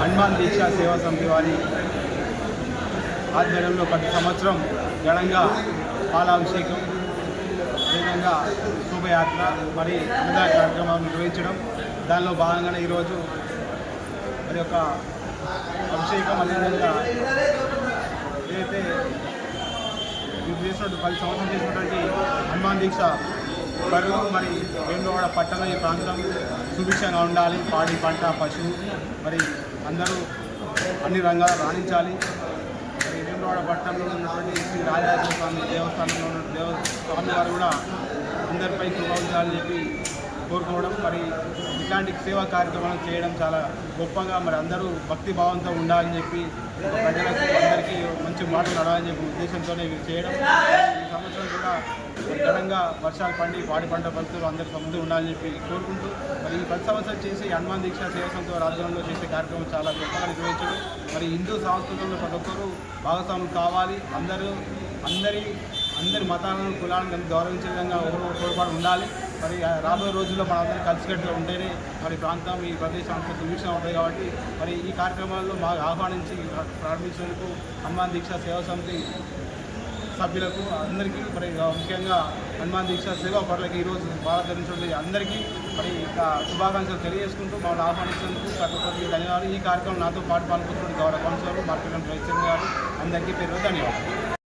హనుమాన్ దీక్ష సేవా సమితి వారి ఆధ్వర్యంలో ప్రతి సంవత్సరం ఘనంగా పాలాభిషేకం, అదేవిధంగా శోభయాత్ర మరి అన్నదాన కార్యక్రమం నిర్వహించడం. దానిలో భాగంగానే ఈరోజు మరి యొక్క అభిషేకం, అదేవిధంగా ఏదైతే చేసినట్టు 10 సంవత్సరం చేసినటువంటి హనుమాన్ దీక్ష బరువు మరి వేములవాడ పట్టణ ఈ ప్రాంతం సుభిక్షంగా ఉండాలి, పాడి పంట పశువు మరి అందరూ అన్ని రంగాలు రాణించాలి. మరి వేములవాడ పట్టణంలో ఉన్నటువంటి శ్రీ రాజరాజేశ్వర స్వామి దేవస్థానంలో ఉన్న స్వామి వారు కూడా అందరిపై కృప ఉంచాలని చెప్పి కోరుకోవడం, మరి ఇట్లాంటి సేవా కార్యక్రమాలు చేయడం చాలా గొప్పగా మరి అందరూ భక్తి భావంతో ఉండాలని చెప్పి ప్రజలకు అందరికీ మంచి మాటలు నడాలని చెప్పి ఉద్దేశంతోనే ఇవి చేయడం. ఈ సంవత్సరం కూడా ఘనంగా వర్షాలు పండి పాడి పంట పరిస్థితులు అందరూ సమృద్ధి ఉండాలని చెప్పి కోరుకుంటూ మరి ఈ 10 సంవత్సరాలు చేసి హనుమాన్ దీక్ష సేవా సమితి రాజ్యంలో చేసే కార్యక్రమం చాలా గొప్పగా నిర్వహించడం. మరి హిందూ సంస్కృతంలో ప్రతి ఒక్కరూ భాగస్వాములు కావాలి, అందరి మతాలను కులాలను గౌరవించే విధంగా ఒకరు ఉండాలి. మరి రాబోయే రోజుల్లో మనందరం కలిసికట్టుగా ఉంటేనే మరి ప్రాంతం ఈ ప్రదేశం అంతా సుభిక్షంగా ఉంటుంది. కాబట్టి మరి ఈ కార్యక్రమాల్లో బాగా ఆహ్వానించి ప్రారంభించేందుకు హనుమాన్ దీక్ష సేవా సమితి సభ్యులకు అందరికీ మరి ముఖ్యంగా హనుమాన్ దీక్ష సేవా పరులకి ఈరోజు భారతదేశంలో అందరికీ మరి శుభాకాంక్షలు తెలియజేసుకుంటూ మమ్మల్ని ఆహ్వానించేందుకు ప్రతి ఒక్కరికి ధన్యవాదాలు. ఈ కార్యక్రమం నాతో పాటు పాల్గొన్నటువంటి గౌరవ కౌన్సిలర్ మార్కెట్ రైతు గారు అందరికీ పేరు ధన్యవాదాలు.